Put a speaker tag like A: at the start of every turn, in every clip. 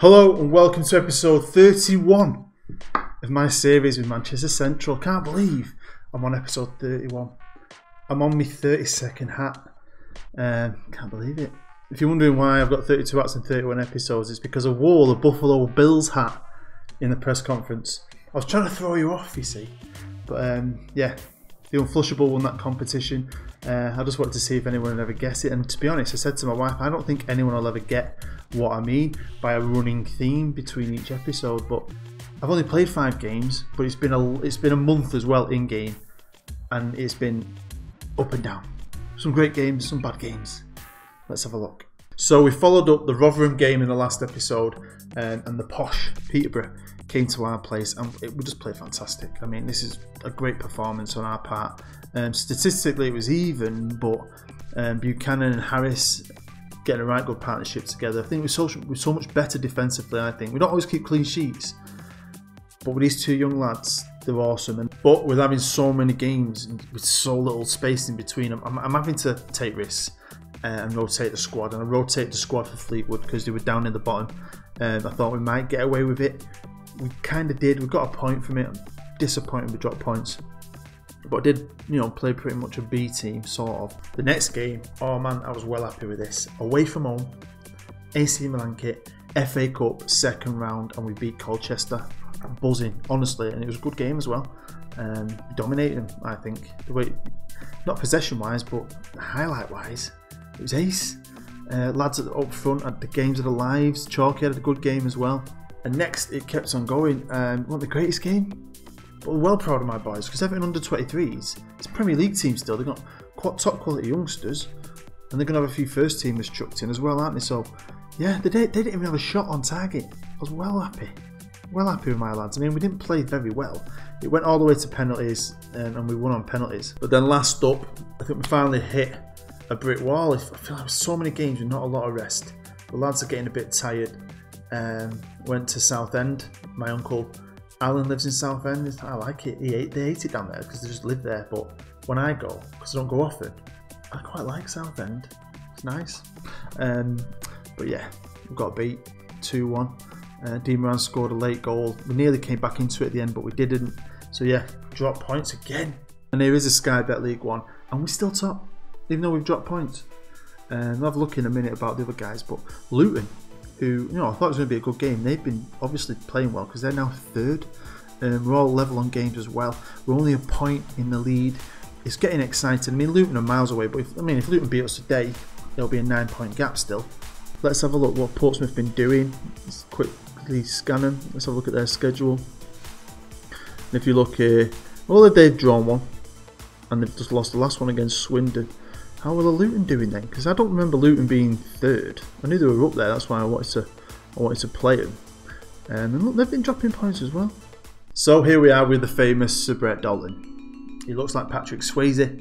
A: Hello and welcome to episode 31 of my series with Manchester Central. Can't believe I'm on episode 31. I'm on my 32nd hat. Can't believe it. If you're wondering why I've got 32 hats and 31 episodes, it's because I wore the Buffalo Bills hat in the press conference. I was trying to throw you off, you see. But yeah, the Unflushable won that competition. I just wanted to see if anyone would ever guess it. And to be honest, I said to my wife, I don't think anyone will ever get what I mean by a running theme between each episode. But I've only played 5 games, but it's been a month as well in game, and it's been up and down. Some great games, some bad games. Let's have a look. So we followed up the Rotherham game in the last episode, and the posh Peterborough came to our place, and we just played fantastic. I mean, this is a great performance on our part. Statistically, it was even, but Buchanan and Harris getting a right good partnership together. I think we're so much better defensively. I think we don't always keep clean sheets, but with these two young lads, they're awesome. But with having so many games with so little space in between them, I'm having to take risks and rotate the squad. And I rotate the squad for Fleetwood because they were down in the bottom. I thought we might get away with it. We kind of did. We got a point from it. I'm disappointed we dropped points, but I did, play pretty much a B team, sort of. The next game, oh man, I was well happy with this. Away from home, AC Milan kit, FA Cup, second round, and we beat Colchester. I'm buzzing, honestly, and it was a good game as well. We dominated them, I think. The way, not possession-wise, but highlight-wise, it was ace. Lads up front had the games of their lives. Chalky had a good game as well. And next, it kept on going. Not the greatest game, but I'm well proud of my boys, because Everton under 23s, it's a Premier League team still. They've got top quality youngsters, and they're going to have a few first teamers chucked in as well, aren't they? So yeah, they didn't even have a shot on target. I was well happy with my lads. I mean, we didn't play very well. It went all the way to penalties, and we won on penalties. But then last up, I think we finally hit a brick wall. I feel like so many games with not a lot of rest. The lads are getting a bit tired. Went to Southend. My uncle Alan lives in Southend. I like it. They hate it down there because they just live there. But when I go, because I don't go often, I quite like Southend. It's nice. But yeah, we got beat 2-1. Dean Moran scored a late goal. We nearly came back into it at the end, but we didn't. So yeah, dropped points again. And here is a Sky Bet League One, and we're still top, even though we've dropped points. We'll have a look in a minute about the other guys, but Luton, who, I thought it was going to be a good game. They've been obviously playing well because they're now third. We're all level on games as well. We're only a point in the lead. It's getting exciting. I mean, Luton are miles away, but if Luton beat us today, there'll be a 9-point gap still. Let's have a look what Portsmouth been doing. Let's quickly scan them. Let's have a look at their schedule. And if you look here, well, they've drawn one, and they've just lost the last one against Swindon. How are the Luton doing then? Because I don't remember Luton being third. I knew they were up there. That's why I wanted to play them. And look, they've been dropping points as well. So here we are with the famous Sir Brett Dalton. He looks like Patrick Swayze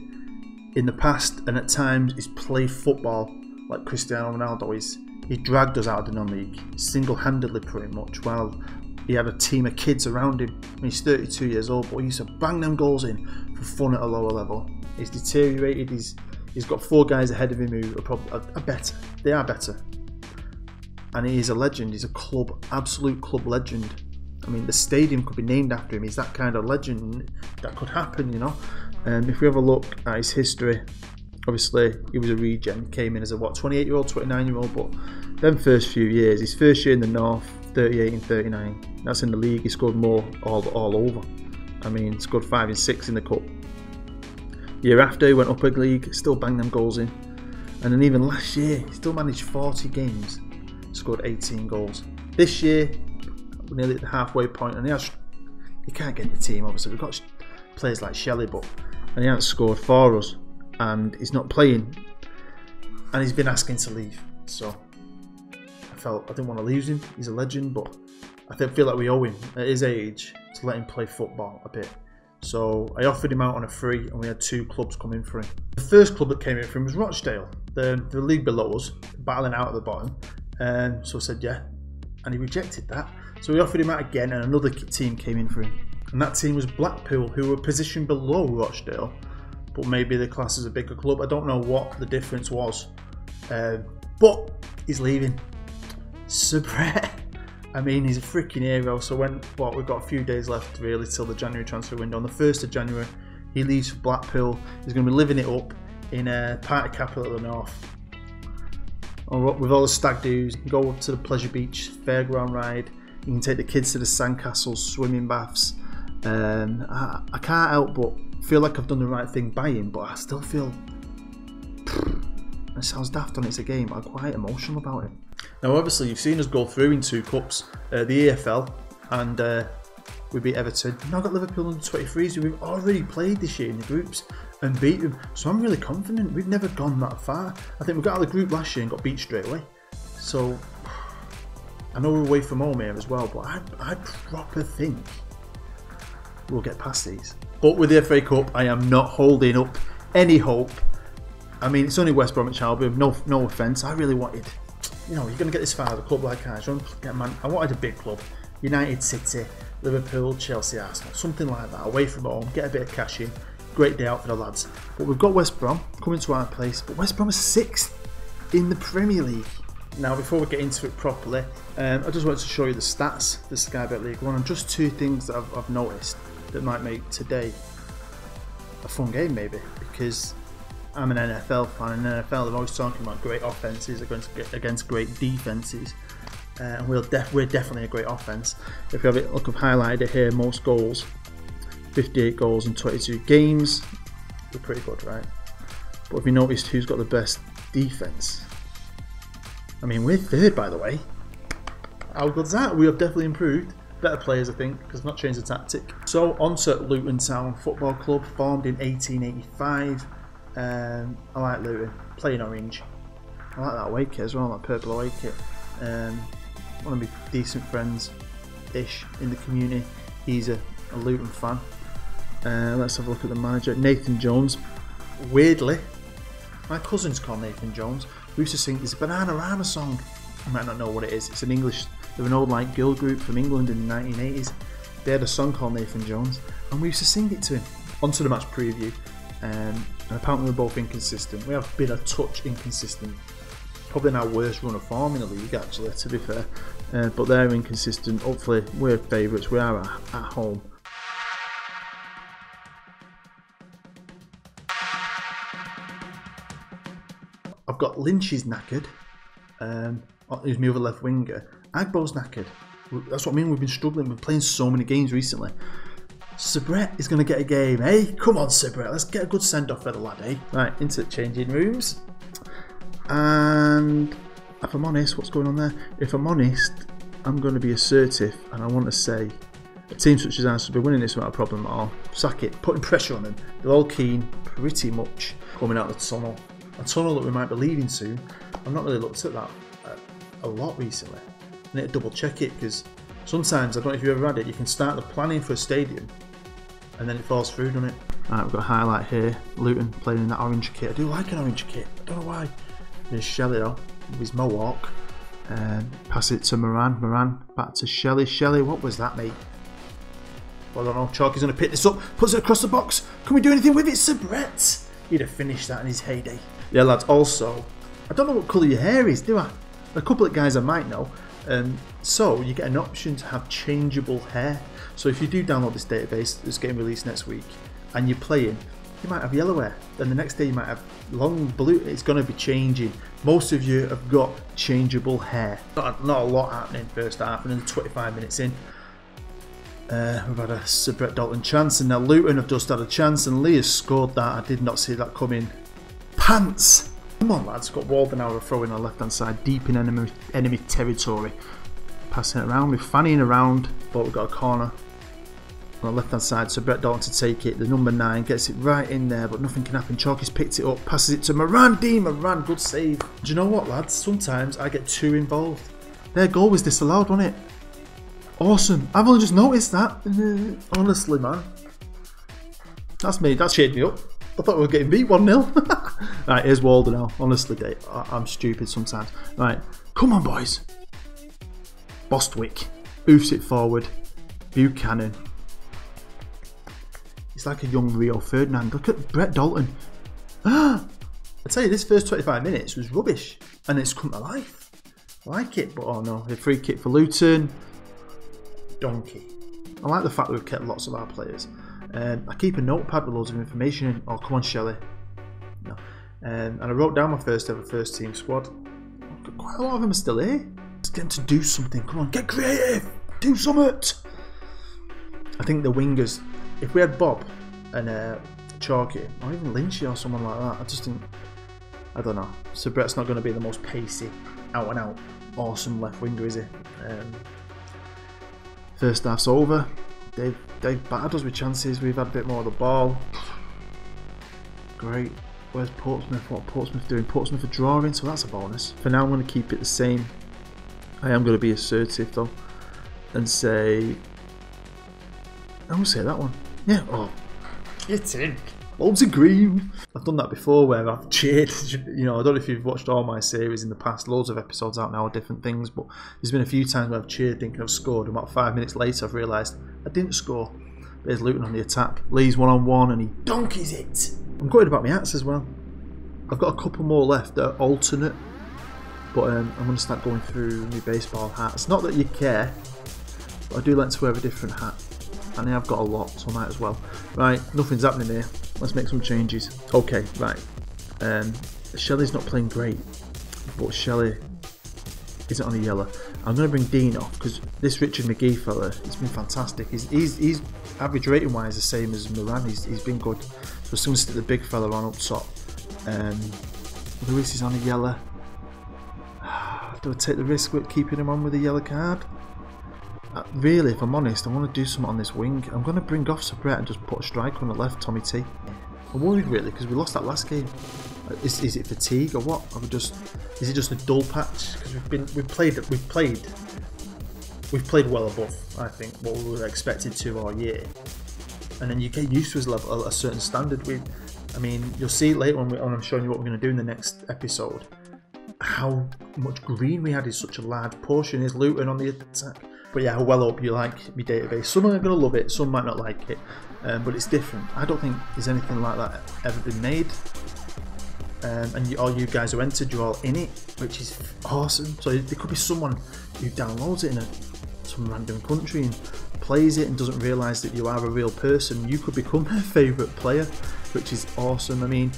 A: in the past, and at times he's played football like Cristiano Ronaldo. He dragged us out of the non-league single-handedly, pretty much. While he had a team of kids around him. I mean, he's 32 years old, but he used to bang them goals in for fun at a lower level. He's deteriorated. He's got 4 guys ahead of him who are better. They are better. And he is a legend. He's a absolute club legend. I mean, the stadium could be named after him. He's that kind of legend. That could happen, And if we have a look at his history, obviously he was a regen. Came in as a 28-year-old, 29-year-old. But them first few years, his first year in the North, 38 and 39. That's in the league. He scored more all over. I mean, he scored 5 and 6 in the cup. Year after, he went up a league, still banged them goals in. And then even last year, he still managed 40 games, scored 18 goals. This year, we're nearly at the halfway point, and he can't get in the team, obviously. We've got players like Shelley, and he hasn't scored for us, and he's not playing, and he's been asking to leave. So I didn't want to lose him. He's a legend, but I feel like we owe him at his age to let him play football a bit. So I offered him out on a free, and we had 2 clubs come in for him. The first club that came in for him was Rochdale, the league below us, battling out at the bottom. So I said yeah, and he rejected that. So we offered him out again, and another team came in for him. And that team was Blackpool, who were positioned below Rochdale, but maybe the class is a bigger club. I don't know what the difference was, but he's leaving. Sir Brett, I mean, he's a freaking hero. So we've got a few days left really till the January transfer window. On the 1st of January, he leaves for Blackpool. He's going to be living it up in party capital of the north. With all the stag do's, you can go up to the Pleasure Beach fairground ride. You can take the kids to the sandcastles, swimming baths. I can't help but feel like I've done the right thing by him, but I still feel, it sounds daft on it's a game, I'm quite emotional about it. Now obviously you've seen us go through in 2 cups, the EFL, and we beat Everton. We've now got Liverpool under 23s who we've already played this year in the groups and beat them, so I'm really confident. We've never gone that far. I think we got out of the group last year and got beat straight away, so I know we're away from home here as well, but I proper think we'll get past these. But with the FA Cup, I am not holding up any hope. I mean, it's only West Bromwich Albion, no offence. I really wanted, you know, you're going to get this far, a club like ours. I wanted a big club. United, City, Liverpool, Chelsea, Arsenal, something like that, away from home, get a bit of cash in. Great day out for the lads. But we've got West Brom coming to our place, but West Brom is 6th in the Premier League. Now, before we get into it properly, I just wanted to show you the stats, the Sky Bet League One, and just 2 things that I've noticed that might make today a fun game, maybe, because I'm an NFL fan, and NFL they're always talking about great offences against great defences, and we're definitely a great offence. If you have it, look, I've highlighted it here, most goals, 58 goals in 22 games, we're pretty good, right? But if you noticed who's got the best defence, I mean, we're 3rd, by the way. How good's that? We have definitely improved. Better players, I think, because I've not changed the tactic. So, on to Luton Town Football Club, formed in 1885. I like Luton, playing orange. I like that away kit as well, that purple away kit. One of my decent friends-ish in the community, he's a Luton fan. Let's have a look at the manager, Nathan Jones. Weirdly, my cousin's called Nathan Jones. We used to sing this Banana Rama song. You might not know what it is. It's an English, they're an old like girl group from England in the 1980s. They had a song called Nathan Jones, and we used to sing it to him. On to the match preview. And apparently we're both inconsistent. We have been a touch inconsistent. Probably in our worst run of form in the league, actually, to be fair. But they're inconsistent. Hopefully we're favourites. We are at home. I've got Lynch is knackered, who's my other left winger. Agbo's knackered. That's what I mean, we've been struggling. We've been playing so many games recently. Sabret is going to get a game, eh? Come on, Sabret, let's get a good send-off for the lad, eh? Right, into the changing rooms. And if I'm honest, what's going on there? If I'm honest, I'm going to be assertive, and I want to say a team such as ours should be winning this without a problem at all. Sack it, putting pressure on them. They're all keen, pretty much, coming out of the tunnel. A tunnel that we might be leaving soon. I've not really looked at that a lot recently. I need to double check it, because sometimes, I don't know if you've ever had it, you can start the planning for a stadium and then it falls through, doesn't it? Right, we've got a highlight here. Luton playing in that orange kit. I do like an orange kit. I don't know why. There's Shelley though, with his mohawk. Pass it to Moran. Moran back to Shelley. Shelley, what was that, mate? Well, I don't know. Chalky's going to pick this up. Puts it across the box. Can we do anything with it, Sabret? He'd have finished that in his heyday. Yeah, lads, also, I don't know what colour your hair is, do I? A couple of guys I might know. So you get an option to have changeable hair. So if you do download this database that's getting released next week and you're playing, you might have yellow hair, then the next day you might have long blue. It's going to be changing. Most of you have got changeable hair. Not a lot happening first half, and then 25 minutes in we've had a Sabret Dalton chance, and now Luton have just had a chance, and Lee has scored that. I did not see that coming. Pants! Come on, lads, got Waldenauer throwing on the left hand side, deep in enemy territory. Passing it around, we're fanning around, but we've got a corner on the left hand side, so Brett Dalton to take it. The number 9 gets it right in there, but nothing can happen. Chalky's picked it up, passes it to Moran. Moran, good save. Do you know what, lads? Sometimes I get too involved. Their goal was disallowed, wasn't it? Awesome. I've only just noticed that. Honestly, man. That's me. That cheered me up. I thought we were getting beat 1-0. Right, here's Walden now. Honestly, Dave, I'm stupid sometimes. Right, come on, boys. Bostwick boofs it forward. Buchanan. He's like a young Rio Ferdinand. Look at Brett Dalton. I tell you, this first 25 minutes was rubbish, and it's come to life. I like it, but oh no, a free kick for Luton. Donkey. I like the fact that we've kept lots of our players. I keep a notepad with loads of information in. Oh, come on, Shelley. No. And I wrote down my first ever first team squad. Quite a lot of them are still here. Let's get them to do something. Come on, get creative. Do something. I think the wingers, if we had Bob and Chalky, or even Lynchy or someone like that, I just think, I don't know. So Brett's not going to be the most pacey, out and out, awesome left winger, is he? First half's over. They've battered us with chances. We've had a bit more of the ball. Great. Where's Portsmouth? What are Portsmouth doing? Portsmouth are drawing, so that's a bonus. For now, I'm going to keep it the same. I am going to be assertive though, and say, I'm going to say that one. Yeah. Oh, get in. Loads of green. I've done that before where I've cheered. You know, I don't know if you've watched all my series in the past. Loads of episodes out now of different things, but there's been a few times where I've cheered thinking I've scored. And about 5 minutes later, I've realised I didn't score. There's Luton on the attack. Lee's one-on-one and he donkeys it. I'm gutted about my hats as well. I've got a couple more left that are alternate, but I'm going to start going through my baseball hats. Not that you care, but I do like to wear a different hat. And I've got a lot, so I might as well. Right, nothing's happening here. Let's make some changes. Okay, right. Shelley's not playing great, but Shelley isn't on a yellow. I'm going to bring Dean off because this Richard McGee fella, he's been fantastic. He's average rating wise the same as Moran. He's been good. So I'm going to stick the big fella on up top. Lewis is on a yellow. Do I take the risk with keeping him on with a yellow card? Really, if I'm honest, I want to do something on this wing. I'm going to bring off Sir Brett and just put a striker on the left, Tommy T. I'm worried really because we lost that last game. Is it fatigue or what? Is it just a dull patch? Because we've played well above, I think, what we were expected to all year. And then you get used to a certain standard. I mean, you'll see later on when I'm showing you what we're going to do in the next episode. How much green we had is such a large portion. Is Luton on the attack? But yeah, well up you like my database. Some are going to love it, some might not like it, but it's different. I don't think there's anything like that ever been made. And all you guys who entered, you're all in it, which is awesome. So there could be someone who downloads it in some random country and plays it and doesn't realise that you are a real person. You could become their favourite player, which is awesome. I mean,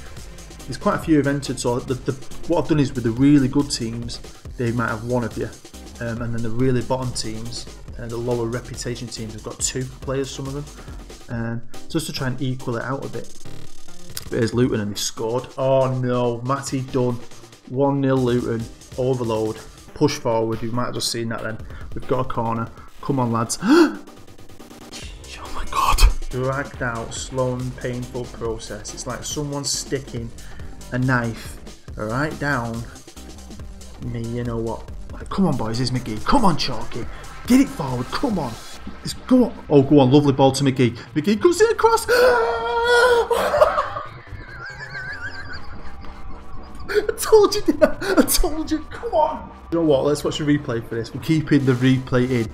A: there's quite a few who've entered, so what I've done is with the really good teams, they might have one of you. And then the really bottom teams and the lower reputation teams have got 2 players, some of them, just to try and equal it out a bit. There's Luton and they scored. Oh no, Matty done. 1-0 Luton, overload, push forward. You might have just seen that then. We've got a corner. Come on lads. Oh my god. Dragged out, slow and painful process. It's like someone's sticking a knife right down me, you know what. Come on boys, it's McGee. Come on Chalky. Get it forward, come on. Go on. Oh, go on, lovely ball to McGee. McGee comes in across. I told you, didn't I? I told you, come on. You know what, let's watch a replay for this. We're keeping the replay in.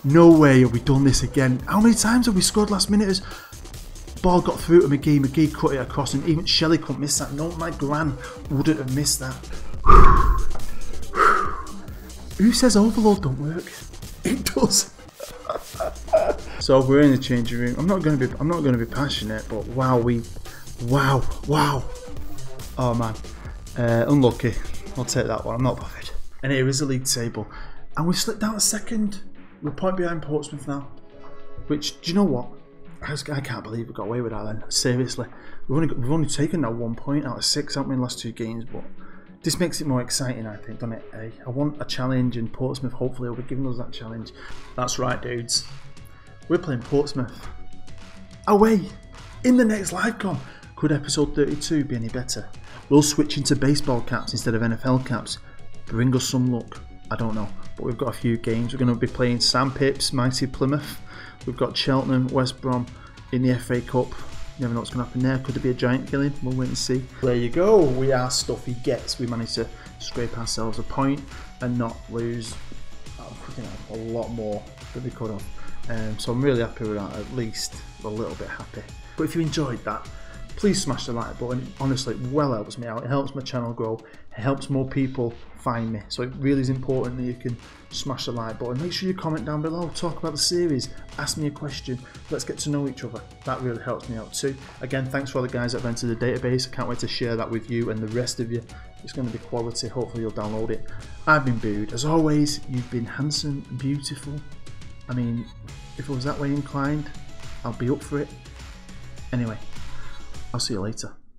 A: No way have we done this again. How many times have we scored last minute? Ball got through to McGee. McGee cut it across and even Shelley couldn't miss that. No, my gran wouldn't have missed that. Who says overload don't work? It does. So we're in the changing room. I'm not going to be passionate, but wow, wow. Oh man, unlucky. I'll take that one. I'm not bothered. And here is the league table, and we've slipped down a second. We're a point behind Portsmouth now. Which, do you know what? I can't believe we got away with that. Then seriously, we've only taken now 1 point out of 6, haven't we, in the last 2 games, but. This makes it more exciting, I think, doesn't it? I want a challenge, and Portsmouth hopefully will be giving us that challenge. That's right, dudes. We're playing Portsmouth. Away! In the next live com. Could episode 32 be any better? We'll switch into baseball caps instead of NFL caps. Bring us some luck. I don't know. But we've got a few games. We're going to be playing Sandpips, mighty Plymouth. We've got Cheltenham, West Brom in the FA Cup. You never know what's going to happen there. Could there be a giant killing? We'll wait and see. There you go. We are stuffy gets. We managed to scrape ourselves a point and not lose a lot more than we could have. So I'm really happy with that. At least a little bit happy. But if you enjoyed that, please smash the like button. Honestly, it well helps me out. It helps my channel grow. It helps more people find me. So it really is important that you can smash the like button. Make sure you comment down below. Talk about the series. Ask me a question. Let's get to know each other. That really helps me out too. Again, thanks for all the guys that have entered the database. I can't wait to share that with you and the rest of you. It's going to be quality. Hopefully you'll download it. I've been Booed. As always, you've been handsome and beautiful. I mean, if I was that way inclined, I'll be up for it. Anyway, I'll see you later.